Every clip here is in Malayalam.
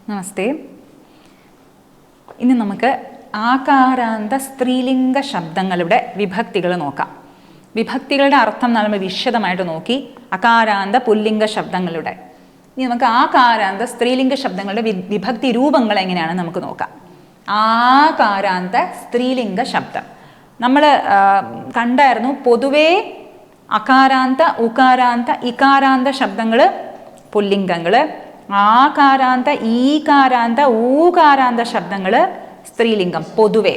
നമസ്തേ. ഇനി നമുക്ക് ആകാരാന്ത സ്ത്രീലിംഗ ശബ്ദങ്ങളുടെ വിഭക്തികൾ നോക്കാം. വിഭക്തികളുടെ അർത്ഥം നമ്മൾ വിശദമായിട്ട് നോക്കി. അകാരാന്ത പുല്ലിംഗ ശബ്ദങ്ങളുടെ. ഇനി നമുക്ക് ആകാരാന്ത സ്ത്രീലിംഗ ശബ്ദങ്ങളുടെ വിഭക്തി രൂപങ്ങൾ എങ്ങനെയാണെന്ന് നമുക്ക് നോക്കാം. ആകാരാന്ത സ്ത്രീലിംഗ ശബ്ദം നമ്മൾ കണ്ടായിരുന്നു. പൊതുവേ അകാരാന്ത ഉകാരാന്ത ഇകാരാന്ത ശബ്ദങ്ങൾ പുല്ലിംഗങ്ങൾ, ആകാരാന്ത ഈകാരാന്ത ഊകാരാന്ത ശബ്ദങ്ങൾ സ്ത്രീലിംഗം പൊതുവേ.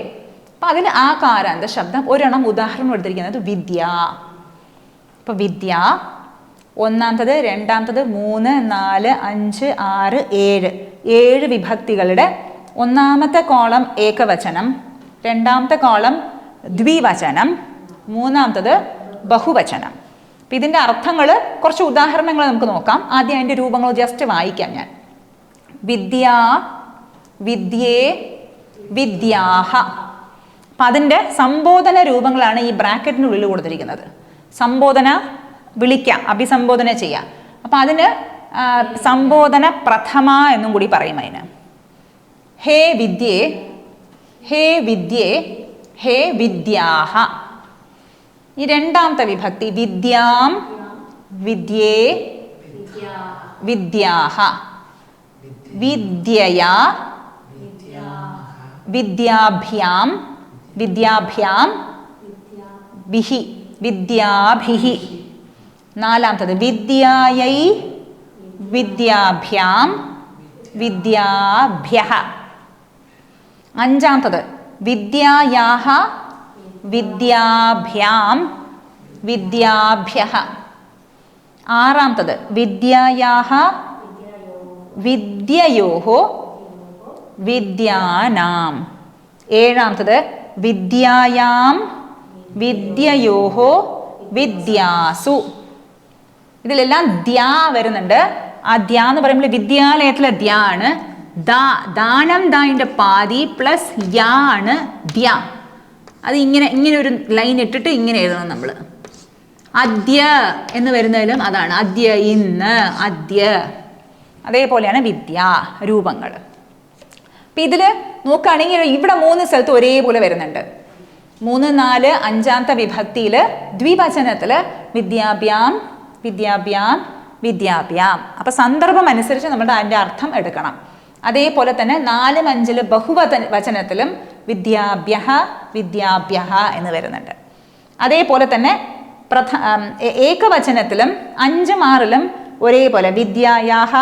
അപ്പം അതിൽ ആകാരാന്ത ശബ്ദം ഒരെണ്ണം ഉദാഹരണം എടുത്തിരിക്കുന്നത് വിദ്യ. ഇപ്പം വിദ്യ ഒന്നാമത്തത്, രണ്ടാമത്തത്, 3, 4, 5, 6, 7 വിഭക്തികളുടെ ഒന്നാമത്തെ കോളം ഏകവചനം, രണ്ടാമത്തെ കോളം ദ്വിവചനം, മൂന്നാമത്തത് ബഹുവചനം. അപ്പം ഇതിൻ്റെ അർത്ഥങ്ങൾ കുറച്ച് ഉദാഹരണങ്ങൾ നമുക്ക് നോക്കാം. ആദ്യം അതിൻ്റെ രൂപങ്ങൾ ജസ്റ്റ് വായിക്കാം ഞാൻ. വിദ്യ, വിദ്യേ, വിദ്യാഹ. അപ്പം അതിൻ്റെ സംബോധന രൂപങ്ങളാണ് ഈ ബ്രാക്കറ്റിനുള്ളിൽ കൊടുത്തിരിക്കുന്നത്. സംബോധന വിളിക്കാം, അഭിസംബോധന ചെയ്യാം. അപ്പം അതിന് സംബോധന പ്രഥമ എന്നും കൂടി പറയും. അതിന് ഹേ വിദ്യേ, ഹേ വിദ്യേ, ഹേ വിദ്യാഹ. ഈ രണ്ടാമത്തെ വിഭക്തി വിദ്യാം, വിദ്യേ, വിദ്യാഹ. വിദ്യയാ, വിദ്യാഭ്യാം, വിദ്യാഭ്യാം, ബിഹി, വിദ്യാഭിഹി. നാലാമത്തത് വിദ്യായൈ, വിദ്യാഭ്യാം, വിദ്യാഭ്യഃ. അഞ്ചാമത്തത് വിദ്യായാഹ, വിദ്യാഭ്യാം, വിദ്യാഭ്യഃ. ആറാമത്തത് വിദ്യായാഹ, വിദ്യയോഹോ, വിദ്യാനാം. ഏഴാമത്തത് വിദ്യായാം, വിദ്യയോഹോ, വിദ്യാസു. ഇതിലെല്ലാം ദ്യാ വരുന്നുണ്ട്. ആ ദ്യാ എന്ന് പറയുമ്പോൾ വിദ്യാലയത്തിലെ ദ്യാ ആണ്. ദാനം ദാൻ്റെ പാതി പ്ലസ് യാ ആണ് ദ്യാ. അത് ഇങ്ങനെ ഒരു ലൈൻ ഇട്ടിട്ട് ഇങ്ങനെ എഴുതണം നമ്മൾ. അദ്യ എന്ന് വരുന്നതിലും അതാണ്. അദ്യ, ഇന്ന്, അദ്യ. അതേപോലെയാണ് വിദ്യ രൂപങ്ങൾ. അപ്പം ഇതിൽ നോക്കുകയാണെങ്കിൽ ഇവിടെ 3 സ്ഥലത്ത് ഒരേപോലെ വരുന്നുണ്ട്. 3, 4, 5 വിഭക്തിയിൽ ദ്വിവചനത്തിൽ വിദ്യാഭ്യാം, വിദ്യാഭ്യാം, വിദ്യാഭ്യാം. അപ്പം സന്ദർഭം അനുസരിച്ച് നമ്മൾ അതിൻ്റെ അർത്ഥം എടുക്കണം. അതേപോലെ തന്നെ 4, 5 ബഹുവചനത്തിലും വിദ്യാഭ്യഃ, വിദ്യാഭ്യഃ എന്ന് വരുന്നുണ്ട്. അതേപോലെ തന്നെ ഏകവചനത്തിലും 5, 6 ഒരേപോലെ വിദ്യായാഹ,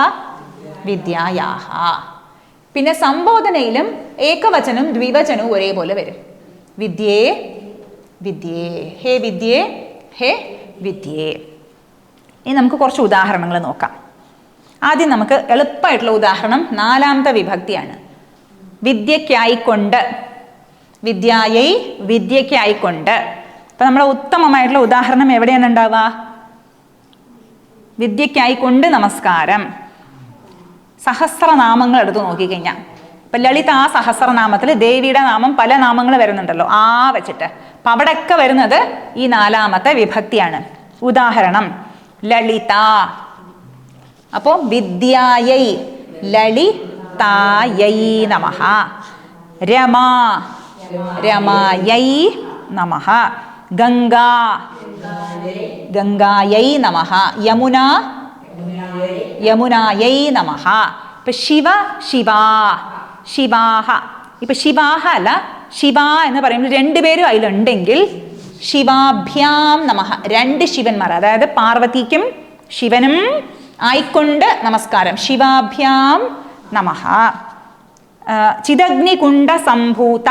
വിദ്യായാഹ. പിന്നെ സംബോധനയിലും ഏകവചനവും ദ്വിവചനവും ഒരേപോലെ വരും. വിദ്യേ, വിദ്യേ, ഹേ വിദ്യേ, ഹേ വിദ്യേ. ഇനി നമുക്ക് കുറച്ച് ഉദാഹരണങ്ങൾ നോക്കാം. ആദ്യം നമുക്ക് എളുപ്പമായിട്ടുള്ള ഉദാഹരണം 4ാമത്തെ വിഭക്തിയാണ്. വിദ്യയ്ക്കായിക്കൊണ്ട്, വിദ്യായൈ, വിദ്യയ്ക്കായിക്കൊണ്ട്. അപ്പം നമ്മുടെ ഉത്തമമായിട്ടുള്ള ഉദാഹരണം എവിടെയാണ് ഉണ്ടാവുക? വിദ്യയ്ക്കായിക്കൊണ്ട് നമസ്കാരം. സഹസ്രനാമങ്ങൾ എടുത്ത് നോക്കിക്കഴിഞ്ഞാൽ ഇപ്പം ലളിത ആ സഹസ്രനാമത്തിൽ ദേവിയുടെ നാമം പല നാമങ്ങൾ വരുന്നുണ്ടല്ലോ ആ വെച്ചിട്ട്. അപ്പം അവിടെയൊക്കെ വരുന്നത് ഈ 4ാമത്തെ വിഭക്തിയാണ്. ഉദാഹരണം ലളിത. അപ്പോൾ വിദ്യായൈ, ലളിതായൈ നമഃ. രമ, രമായൈ നമഃ. ഗംഗ, ഗംഗായൈ നമഃ. യമുന, യമുനായൈ നമഃ. ഇപ്പം ശിവ, ശിവാ, ശിവാഹ. ഇപ്പം ശിവാഹ അല്ല, ശിവ എന്ന് പറയുമ്പോൾ 2 പേരും അതിലുണ്ടെങ്കിൽ ശിവാഭ്യാം നമഃ. 2 ശിവന്മാർ, അതായത് പാർവതിക്കും ശിവനും ആയിക്കൊണ്ട് നമസ്കാരം. ശിവാഭ്യാം നമഃ. ചിദഗ്നികുണ്ഡ സംഭൂത,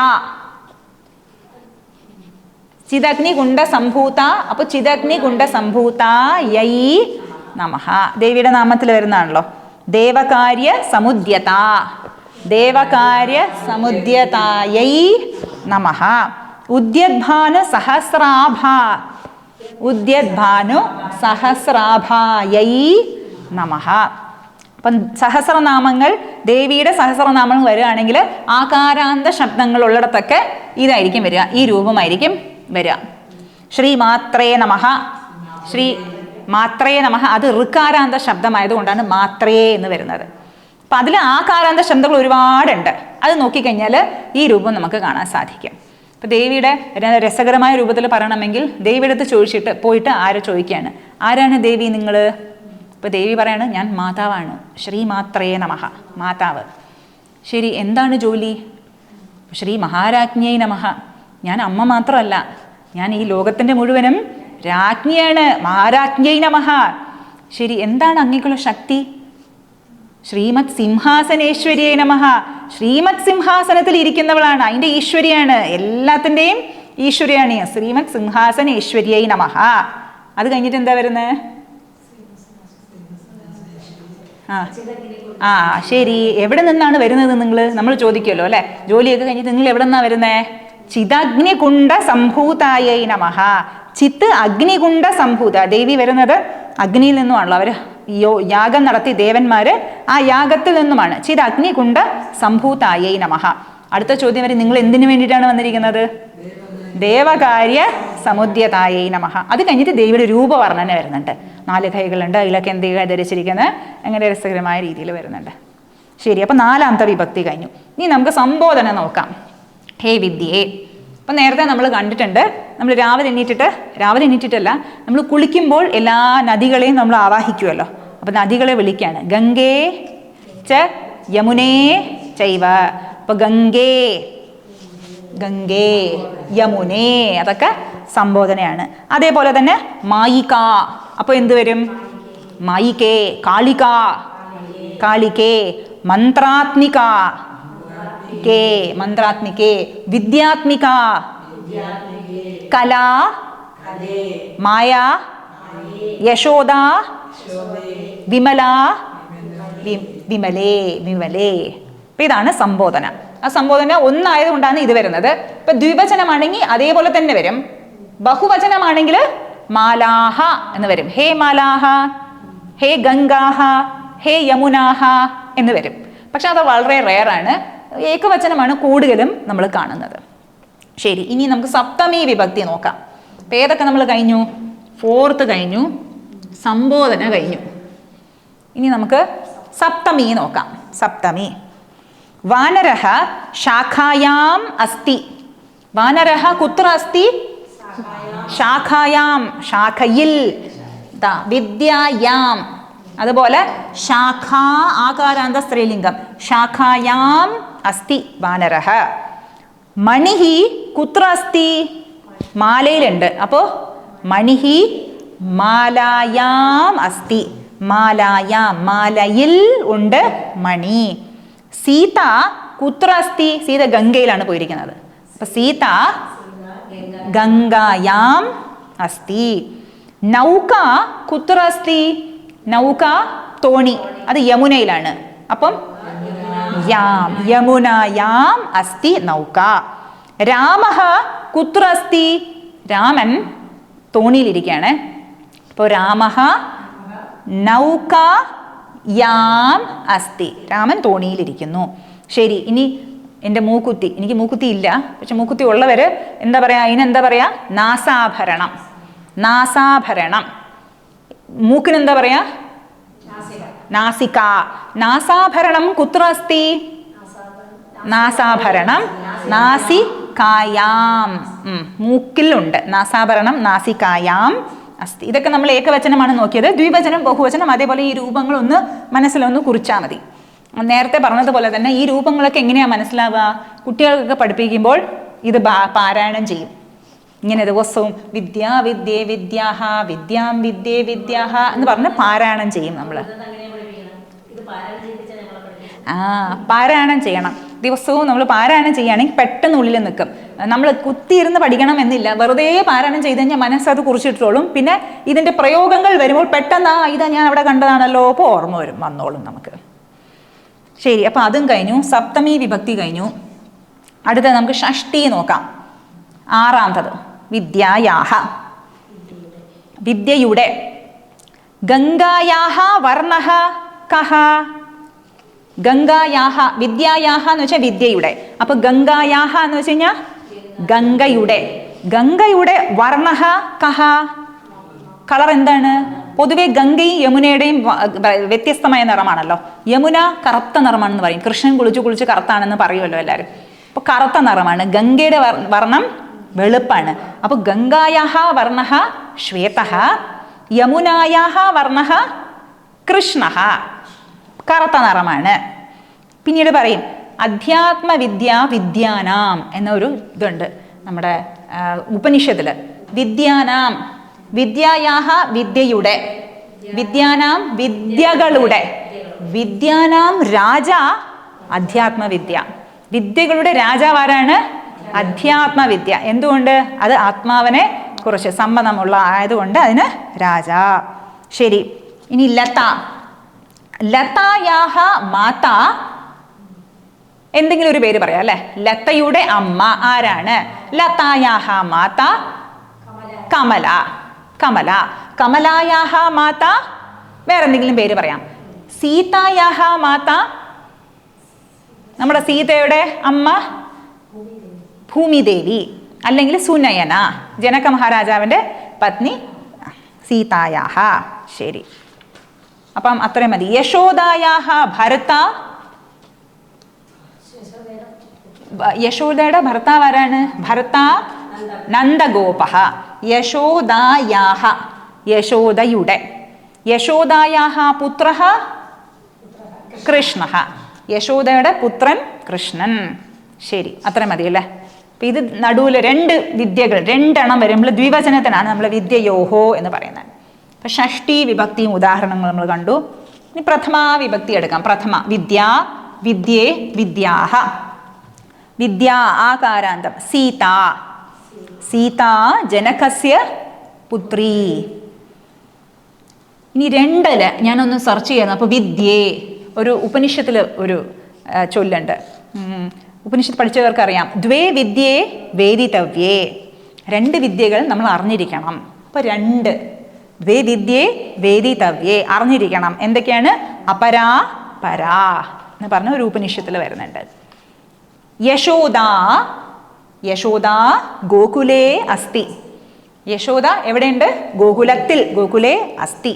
ചിദഗ്നികുണ്ഡ സംഭൂത. അപ്പോൾ ചിദഗ്നികുണ്ഡ സംഭൂതായൈ നമഃ. ദേവിയുടെ നാമത്തിൽ വരുന്നതാണല്ലോ. ദേവകാര്യ സമുദ്യത, ദേവകാര്യ സമുദ്യതായൈ നമഃ. ഉദ്യദ്ഭാനു സഹസ്രാഭ, ഉദ്യദ്ഭാനു സഹസ്രാഭായൈ നമഃ. അപ്പം സഹസ്രനാമങ്ങൾ, ദേവിയുടെ സഹസ്രനാമങ്ങൾ വരികയാണെങ്കിൽ ആകാരാന്ത ശബ്ദങ്ങൾ ഉള്ളിടത്തൊക്കെ ഇതായിരിക്കും വരിക, ഈ രൂപമായിരിക്കും വരിക. ശ്രീ മാത്രേ നമഃ, ശ്രീ മാത്രേ നമഃ. അത് ഋകാരാന്ത ശബ്ദമായതുകൊണ്ടാണ് മാത്രേ എന്ന് വരുന്നത്. അപ്പം അതിൽ ആകാരാന്ത ശബ്ദങ്ങൾ ഒരുപാടുണ്ട്. അത് നോക്കിക്കഴിഞ്ഞാൽ ഈ രൂപം നമുക്ക് കാണാൻ സാധിക്കും. ഇപ്പം ദേവിയുടെ രസകരമായ രൂപത്തിൽ പറയണമെങ്കിൽ ദേവിയുടെ അടുത്ത് ചോദിച്ചിട്ട് പോയിട്ട് ആരെ ചോദിക്കുകയാണ്, ആരാണ് ദേവി നിങ്ങൾ? ഇപ്പം ദേവി പറയാണ്, ഞാൻ മാതാവാണ്, ശ്രീമാത്രേ നമഃ, മാതാവ്. ശരി, എന്താണ് ജോലി? ശ്രീ മഹാരാജ്ഞൈ നമഃ, ഞാൻ അമ്മ മാത്രമല്ല, ഞാൻ ഈ ലോകത്തിൻ്റെ മുഴുവനും രാജ്ഞിയാണ്, മഹാരാജ്ഞൈ നമഃ. ശരി, എന്താണ് അങ്ങേക്കുള്ള ശക്തി? ശ്രീമത് സിംഹാസനേശ്വരിയെ നമഃ, ശ്രീമത് സിംഹാസനത്തിൽ ഇരിക്കുന്നവളാണ്, അതിൻ്റെ ഈശ്വരിയാണ്, എല്ലാത്തിൻ്റെയും ഈശ്വരിയാണ്. ശ്രീമത് സിംഹാസനേശ്വരിയെ നമഃ. അത് കഴിഞ്ഞിട്ട് എന്താ വരുന്നത്? ആ ശരി, എവിടെ നിന്നാണ് വരുന്നത് നിങ്ങൾ? നമ്മൾ ചോദിക്കുമല്ലോ അല്ലെ, ജോലിയൊക്കെ കഴിഞ്ഞിട്ട് നിങ്ങൾ എവിടെ നിന്നാണ് വരുന്നത്? ചിദഗ്നികുണ്ഡ സംഭൂതായൈ നമഃ. ചിത്ത് അഗ്നികുണ്ഡ സംഭൂത, ദേവി വരുന്നത് അഗ്നിയിൽ നിന്നുമാണല്ലോ. അവർ യാഗം നടത്തി ദേവന്മാര്, ആ യാഗത്തിൽ നിന്നുമാണ്. ചിത് അഗ്നികുണ്ഡ സംഭൂതായൈ നമഃ. അടുത്ത ചോദ്യം വരെ, നിങ്ങൾ എന്തിനു വേണ്ടിയിട്ടാണ് വന്നിരിക്കുന്നത്? ദേവകാര്യ സമുദ്യതായൈ നമഃ. അത് കഴിഞ്ഞിട്ട് ദേവിയുടെ രൂപവർണ്ണന വരുന്നുണ്ട്. 4 കൈകളുണ്ട്, അതിലൊക്കെ എന്തെങ്കിലും ധരിച്ചിരിക്കുന്നത് അങ്ങനെ രസകരമായ രീതിയിൽ വരുന്നുണ്ട്. ശരി, അപ്പം 4ാമത്തെ വിഭക്തി കഴിഞ്ഞു. ഇനി നമുക്ക് സംബോധന നോക്കാം. ഹേ വിദ്യേ. അപ്പം നേരത്തെ നമ്മൾ കണ്ടിട്ടുണ്ട്, നമ്മൾ രാവിലെ എണീറ്റിട്ടല്ല, നമ്മൾ കുളിക്കുമ്പോൾ എല്ലാ നദികളെയും നമ്മൾ ആവാഹിക്കുമല്ലോ. അപ്പം നദികളെ വിളിക്കുകയാണ്, ഗംഗേ ച യമുനേ ചൈവ. അപ്പം ഗംഗേ യമുനേ, അതൊക്കെ സംബോധനയാണ്. അതേപോലെ തന്നെ മായിക, അപ്പോൾ എന്ത് വരും? മായികേ, കാളികേ, മന്ത്രാത്മിക, മന്ത്രാത്മികേ, വിദ്യാത്മിക, കലാ, മായ, യശോദ, വിമല, വിമലേ. അപ്പം ഇതാണ് സംബോധന. ആ സംബോധന ഒന്നായതുകൊണ്ടാണ് ഇത് വരുന്നത്. ഇപ്പൊ ദ്വിവചനമാണെങ്കിൽ അതേപോലെ തന്നെ വരും. ബഹുവചനമാണെങ്കിൽ മാലാഹ എന്ന് വരും. ഹേ മാലാഹ, ഹേ ഗംഗാഹ, ഹേ യമുനാഹ എന്ന് വരും. പക്ഷെ അത് വളരെ റെയറാണ്. ഏകവചനമാണ് കൂടുതലും നമ്മൾ കാണുന്നത്. ശരി, ഇനി നമുക്ക് സപ്തമി വിഭക്തി നോക്കാം. അപ്പം ഏതൊക്കെ നമ്മൾ കഴിഞ്ഞു? 4th കഴിഞ്ഞു, സംബോധന കഴിഞ്ഞു. ഇനി നമുക്ക് സപ്തമി നോക്കാം. സപ്തമി. വാനരഃ ശാഖായാം അസ്തി. വാനരഃ കുത്ര അസ്തി? ശാഖായാം, ശാഖയിൽ. വിദ്യായാം, അതുപോലെ ശാഖ ആകാരാന്ത സ്ത്രീലിംഗം, ശാഖായാം അസ്തി വാനരഃ. മണിഹി കുത്ര അസ്തി? മാലയിലുണ്ട്, അപ്പോൾ മണിഹി മാലായാം അസ്തി. മാലായാം, മാലയിൽ ഉണ്ട് മണി. സീത കുത്ര അസ്തി? സീത ഗംഗയിലാണ് പോയിരിക്കുന്നത്, അപ്പൊ സീത ഗംഗായാം അസ്തി. നൗക കുത്ര അസ്തി? നൗക തോണി, അത് യമുനയിലാണ്, അപ്പം യാം, യമുനായാം അസ്തി നൗക. രാമഃ കുത്ര അസ്തി? രാമൻ തോണിയിലിരിക്കുകയാണ്, അപ്പോൾ രാമഃ നൗക യാം അസ്തി. രാമൻ തോണിയിലിരിക്കുന്നു. ശരി, ഇനി എൻ്റെ മൂക്കുത്തി. എനിക്ക് മൂക്കുത്തി ഇല്ല, പക്ഷെ മൂക്കുത്തി ഉള്ളവർ എന്താ പറയുക? അതിനെന്താ പറയുക? നാസാഭരണം. നാസാഭരണം. മൂക്കിനെന്താ പറയാ? നാസിക. നാസാഭരണം കുത്ര അസ്തി? നാസാഭരണം നാസികായാം, മൂക്കിലുണ്ട്. നാസാഭരണം നാസികായാം അസ്തി. ഇതൊക്കെ നമ്മൾ ഏകവചനമാണ് നോക്കിയത്. ദ്വിവചനം, ബഹുവചനം, അതേപോലെ ഈ രൂപങ്ങളൊന്ന് മനസ്സിലൊന്ന് കുറിച്ചാൽ മതി. നേരത്തെ പറഞ്ഞതുപോലെ തന്നെ ഈ രൂപങ്ങളൊക്കെ എങ്ങനെയാണ് മനസ്സിലാവുക? കുട്ടികൾക്കൊക്കെ പഠിപ്പിക്കുമ്പോൾ ഇത് പാരായണം ചെയ്യും. ഇങ്ങനെ ദിവസവും വിദ്യാ വിദ്യേ വിദ്യാഹ, വിദ്യാം വിദ്യേ വിദ്യാഹ എന്ന് പറഞ്ഞ് പാരായണം ചെയ്യും നമ്മൾ. പാരായണം ചെയ്യണം. ദിവസവും നമ്മൾ പാരായണം ചെയ്യുകയാണെങ്കിൽ പെട്ടെന്ന് ഉള്ളിൽ നിൽക്കും. നമ്മൾ കുത്തിയിരുന്ന് പഠിക്കണം എന്നില്ല, വെറുതെ പാരായണം ചെയ്ത് കഴിഞ്ഞാൽ മനസ്സത് കുറിച്ചിട്ടോളും. പിന്നെ ഇതിൻ്റെ പ്രയോഗങ്ങൾ വരുമ്പോൾ പെട്ടെന്ന് ഇതാ ഞാൻ അവിടെ കണ്ടതാണല്ലോ, അപ്പോൾ ഓർമ്മ വന്നോളും നമുക്ക്. ശരി, അപ്പം അതും കഴിഞ്ഞു. സപ്തമി വിഭക്തി കഴിഞ്ഞു. അടുത്തത് നമുക്ക് ഷഷ്ടി നോക്കാം. 6ാമത്തത് വിദ്യായാഹ, വിദ്യയുടെ. ഗംഗായാഹ വർണ്ണഃ കഃ? ഗംഗായാഹ, വിദ്യായാഹ എന്ന് വെച്ചാൽ വിദ്യയുടെ. അപ്പൊ ഗംഗായാഹ എന്ന് വെച്ച് കഴിഞ്ഞാൽ ഗംഗയുടെ. ഗംഗയുടെ വർണ്ണഃ കഃ? കളർ എന്താണ്? പൊതുവെ ഗംഗയും യമുനയുടെയും വ്യത്യസ്തമായ നിറമാണല്ലോ. യമുന കറുത്ത നിറമാണെന്ന് പറയും, കൃഷ്ണൻ കുളിച്ച് കറുത്താണെന്ന് പറയുമല്ലോ എല്ലാവരും. അപ്പോൾ കറുത്ത നിറമാണ്. ഗംഗയുടെ വർണ്ണം വെളുപ്പാണ്. അപ്പോൾ ഗംഗായാഹ വർണ്ണഃ ശ്വേതഃ, യമുനായാഹ വർണ്ണഃ കൃഷ്ണഃ, കറുത്ത നിറമാണ്. പിന്നീട് പറയും അധ്യാത്മവിദ്യ വിദ്യാനാം എന്നൊരു ഇതുണ്ട് നമ്മുടെ ഉപനിഷത്തിൽ. വിദ്യാനാം, വിദ്യായാഹ വിദ്യയുടെ, വിദ്യാനാം വിദ്യകളുടെ, വിദ്യാനാം രാജ അധ്യാത്മവിദ്യ. വിദ്യകളുടെ രാജാവാരാണ്? അധ്യാത്മവിദ്യ. എന്തുകൊണ്ട്? അത് ആത്മാവിനെ കുറിച്ച് സമ്മതമുള്ള ആയതുകൊണ്ട് അതിന് രാജ. ശരി, ഇനി ലത. ലതായാഹ മാത, എന്തെങ്കിലും ഒരു പേര് പറയാം അല്ലെ. ലതയുടെ അമ്മ ആരാണ്? ലതായാഹ മാത കമല. കമല. കമലായാഹ മാത വേറെന്തെങ്കിലും പേര് പറയാം. സീതായാഹ മാത, നമ്മുടെ സീതയുടെ അമ്മ ഭൂമിദേവി, അല്ലെങ്കിൽ സുനയന, ജനക മഹാരാജാവിൻ്റെ പത്നി സീതായാഹ. ശരി, അപ്പം അത്രയും മതി. യശോദായാഹ ഭർത്ത, യശോദയുടെ ഭർത്താവ് ആരാണ്? ഭർത്ത നന്ദഗോപ. യശോദായാഹ, യശോദയുടെ. യശോദായാഹ പുത്ര കൃഷ്ണ, യശോദയുടെ പുത്രൻ കൃഷ്ണൻ. ശരി, അത്രയും മതിയല്ലേ. അപ്പം ഇത് നടുവിൽ രണ്ട് വിദ്യകൾ, രണ്ടെണ്ണം വരുമ്പോൾ ദ്വിവചനത്തിനാണ് നമ്മൾ വിദ്യയോഹോ എന്ന് പറയുന്നത്. അപ്പം ഷഷ്ടി വിഭക്തിയും ഉദാഹരണങ്ങൾ നമ്മൾ കണ്ടു. ഇനി പ്രഥമാ വിഭക്തി എടുക്കാം. പ്രഥമ വിദ്യ, വിദ്യേ, വിദ്യാഹ. വിദ്യ ആകാരാന്തം. സീത, സീത ജനകസ്യ പുത്രി. ഇനി രണ്ടില് ഞാനൊന്ന് സെർച്ച് ചെയ്യുന്നു. അപ്പോൾ വിദ്യേ, ഒരു ഉപനിഷത്തിൽ ഒരു ചൊല്ലുണ്ട്, ഉപനിഷത്ത് പഠിച്ചവർക്ക് അറിയാം. ദ്വേ വിദ്യേ വേദിതവ്യേ, രണ്ട് വിദ്യകൾ നമ്മൾ അറിഞ്ഞിരിക്കണം. അപ്പോൾ രണ്ട്, ദ്വേ വിദ്യേ വേദിതവ്യേ, അറിഞ്ഞിരിക്കണം. എന്തൊക്കെയാണ്? അപരാ പരാ എന്ന് പറഞ്ഞ ഒരു ഉപനിഷത്തിൽ വരുന്നുണ്ട്. യശോദ, യശോദ ഗോകുലേ അസ്തി. യശോദ എവിടെയുണ്ട്? ഗോകുലത്തിൽ, ഗോകുലേ അസ്തി.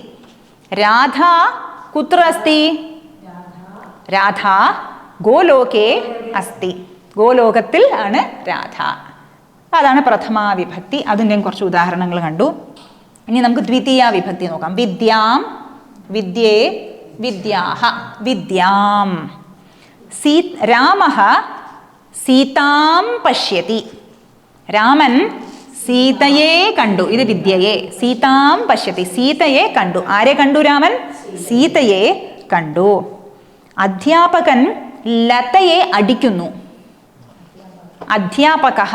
രാധ കുത്ര അസ്തി? രാധ ഗോലോകേ അസ്തി, ഗോലോകത്തിൽ ആണ് രാധ. അതാണ് പ്രഥമാ വിഭക്തി. അതിൻ്റെയും കുറച്ച് ഉദാഹരണങ്ങൾ കണ്ടു. ഇനി നമുക്ക് ദ്വിതീയ വിഭക്തി നോക്കാം. വിദ്യാം, വിദ്യേ, വിദ്യാഹ. വിദ്യാം. രാമഃ സീതാം പശ്യതി. രാമൻ സീതയെ കണ്ടു. ഇത് വിദ്യയെ. സീതാം പശ്യതി, സീതയെ കണ്ടു. ആരെ കണ്ടു? രാമൻ സീതയെ കണ്ടു. അധ്യാപകൻ ലതയെ അടിക്കുന്നു. അധ്യാപകഃ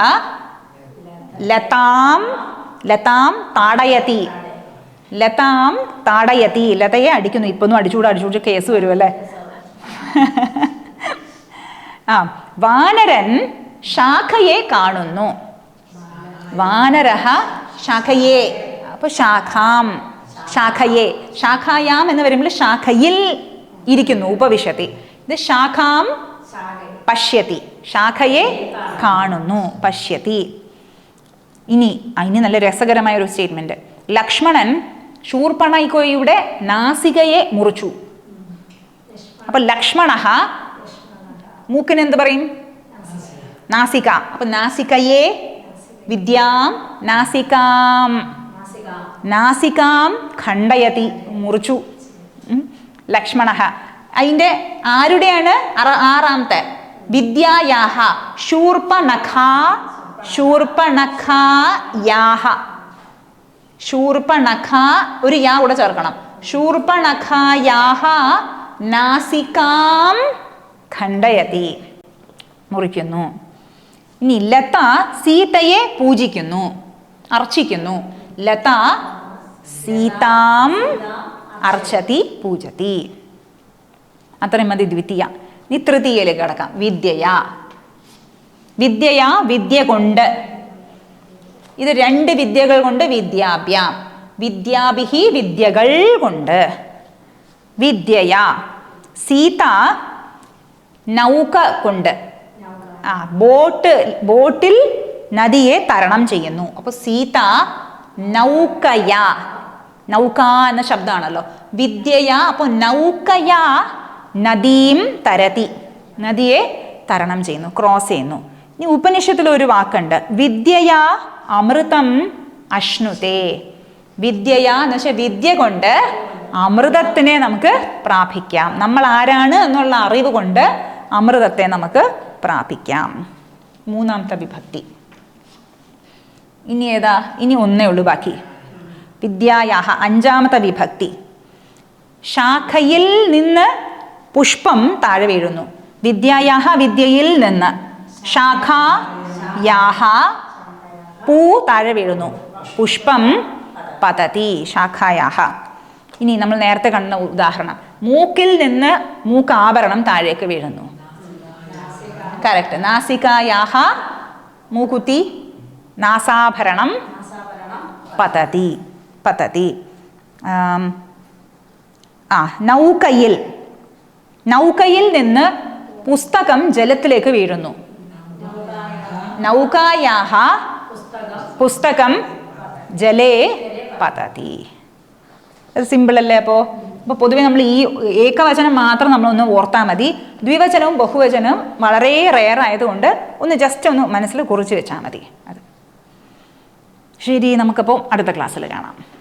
ലതാം, ലതാം താടയതി. ലതാം താടയതി, ലതയെ അടിക്കുന്നു. ഇപ്പൊന്നും അടിച്ചുകൂടെ കേസ് വരുമല്ലേ. ആ, വാനരൻ ശാഖയെ കാണുന്നു. വാനരഹ ശാഖയെ, അപ്പൊ ശാഖാം, ശാഖയെ. ശാഖായാം എന്ന് വരുമ്പോൾ ശാഖയിൽ ഇരിക്കുന്നു, ഉപവിശതി. ഇത് ശാഖാം പശ്യതി, ശാഖയെ കാണുന്നു, പശ്യതി. ഇനി നല്ല രസകരമായ ഒരു സ്റ്റേറ്റ്മെന്റ്. ലക്ഷ്മണൻ ശൂർപ്പണഖയുടെ നാസികയെ മുറിച്ചു. അപ്പൊ ലക്ഷ്മണഃ, മൂക്കിന് എന്ത് പറയും? നാസിക. അപ്പൊ നാസികയെ, വിദ്യാം നാസികാം, നാസികാം ഖണ്ഡയതി, മുറിച്ചു ലക്ഷ്മണഃ. അതിൻ്റെ ആരുടെയാണ്? ആറാമത്തെ വിദ്യായാഹ. ശൂർപ്പണഖ, ശൂർപ്പണഖായാഹ. ശൂർപ്പണഖ, ഒരു യാ കൂടെ ചേർക്കണം. ശൂർപ്പണഖായാഹ നാസികാം ഖണ്ഡയതി, മുറിക്കുന്നു. ഇനി ലത സീതയെ പൂജിക്കുന്നു, അർച്ചിക്കുന്നു. ലത സീതാം അർച്ചതി പൂജതി. അത്രയും മതി ദ്വിതീയ. ഇനി തൃതീയയിലേക്ക് കിടക്കാം. വിദ്യയാ. വിദ്യയാ, വിദ്യ കൊണ്ട്. ഇത് രണ്ട് വിദ്യകൾ കൊണ്ട്. വിദ്യാഭ്യാം, വിദ്യാഭിഹി, വിദ്യകൾ കൊണ്ട്. വിദ്യയാ. സീത നൗക കൊണ്ട്, ബോട്ടിൽ നദിയെ തരണം ചെയ്യുന്നു. അപ്പൊ സീത നൗകയ, നൗക എന്ന ശബ്ദമാണല്ലോ. വിദ്യയാ, അപ്പോൾ നൗകയാ നദീം തരതി, നദിയെ തരണം ചെയ്യുന്നു, ക്രോസ് ചെയ്യുന്നു. ഇനി ഉപനിഷത്തിൽ ഒരു വാക്കുണ്ട്, വിദ്യയാ അമൃതം അശ്നുതേ. വിദ്യയാ എന്ന് വെച്ചാൽ വിദ്യ കൊണ്ട് അമൃതത്തിനെ നമുക്ക് പ്രാപിക്കാം. നമ്മൾ ആരാണ് എന്നുള്ള അറിവ് കൊണ്ട് അമൃതത്തെ നമുക്ക് പ്രാപിക്കാം. മൂന്നാമത്തെ വിഭക്തി. ഇനി ഏതാ? ഇനി ഒന്നേ ഉള്ളൂ ബാക്കി. വിദ്യായാഹ അഞ്ചാമത്തെ വിഭക്തി. ശാഖയിൽ നിന്ന് പുഷ്പം താഴെ വീഴുന്നു. വിദ്യായാഹ വിദ്യയിൽ നിന്ന്, ശാഖായാഹ പൂ താഴെ വീഴുന്നു, പുഷ്പം പതതി ശാഖായാഹ. ഇനി നമ്മൾ നേരത്തെ കണ്ട ഉദാഹരണം, മൂക്കിൽ നിന്ന് മൂക്കാഭരണം താഴേക്ക് വീഴുന്നു. കറക്റ്റ്. നാസികായാഹ മൂക്കുത്തി, നാസാഭരണം പതതി പതതി. നൗകയിൽ, നൗകയിൽ നിന്ന് പുസ്തകം ജലത്തിലേക്ക് വീഴുന്നു. നൗകായാഹ പുസ്തകം ജലേ പതതി. അത് സിമ്പിൾ അല്ലേ? അപ്പോൾ പൊതുവെ നമ്മൾ ഈ ഏകവചനം മാത്രം നമ്മളൊന്ന് ഓർത്താൽ മതി. ദ്വിവചനവും ബഹുവചനവും വളരെ റെയർ ആയതുകൊണ്ട് ഒന്ന് ജസ്റ്റ് ഒന്ന് മനസ്സിൽ കുറിച്ച് വെച്ചാൽ മതി. അത് ശരി. നമുക്കപ്പോൾ അടുത്ത ക്ലാസ്സിൽ കാണാം.